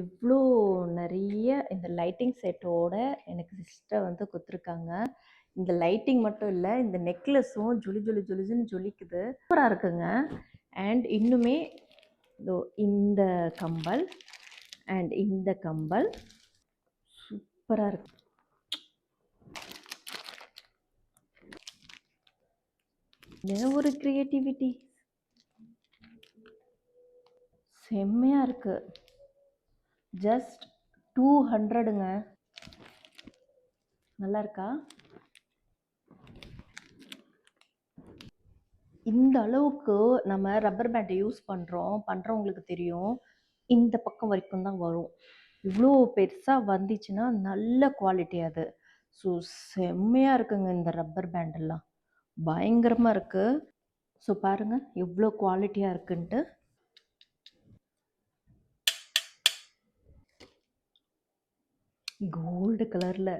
இவ்வளோ நிறைய இந்த லைட்டிங் செட்டோட எனக்கு சிஸ்டர் வந்து கொடுத்துருக்காங்க. இந்த லைட்டிங் மட்டும் இல்லை, இந்த நெக்லஸும் ஜொலி ஜொலி ஜொலிஜுன்னு ஜொலிக்குது, சூப்பராக இருக்குங்க. அண்ட் இன்னுமே இதோ இந்த கம்பல் அண்ட் இந்த கம்பல் சூப்பராக இருக்கு. என்ன ஒரு கிரியேட்டிவிட்டி, செம்மையாக இருக்கு. ஜஸ்ட் 200ங்க. நல்லா இருக்கா? இந்த அளவுக்கு நம்ம ரப்பர் பேண்டை யூஸ் பண்ணுறவங்களுக்கு தெரியும், இந்த பக்கம் வரைக்கும் தான் வரும். இவ்வளோ பெருசாக வந்துச்சுன்னா நல்ல குவாலிட்டி அது. ஸோ செம்மையாக இருக்குங்க. இந்த ரப்பர் பேண்டெல்லாம் பயங்கரமாக இருக்குது. ஸோ பாருங்கள் எவ்வளோ குவாலிட்டியாக இருக்குன்ட்டு. கோல்டு கலரில்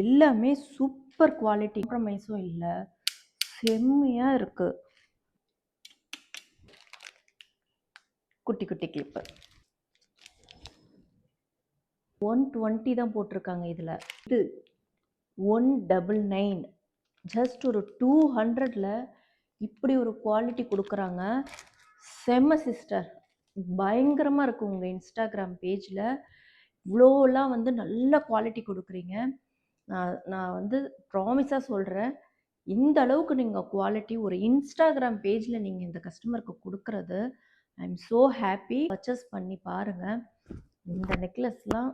எல்லாமே சூப்பர் குவாலிட்டி, காம்ப்ரமைஸும் இல்லை, செம்மையாக இருக்குது. குட்டி குட்டி கிளிப்பு 120 தான் போட்டிருக்காங்க. இதில் இது 199. ஜஸ்ட் ஒரு 200ல் இப்படி ஒரு குவாலிட்டி கொடுக்குறாங்க. செம்ம சிஸ்டர், பயங்கரமாக இருக்கும். உங்கள் இன்ஸ்டாகிராம் பேஜில் இவ்வளோலாம் வந்து நல்ல குவாலிட்டி கொடுக்குறீங்க. நான் வந்து ப்ராமிஸாக சொல்கிறேன், இந்த அளவுக்கு நீங்கள் குவாலிட்டி ஒரு இன்ஸ்டாகிராம் பேஜில் நீங்கள் இந்த கஸ்டமருக்கு கொடுக்குறது, I am so happy. Purchase பண்ணி பாருங்கள். இந்த நெக்லஸ்லாம்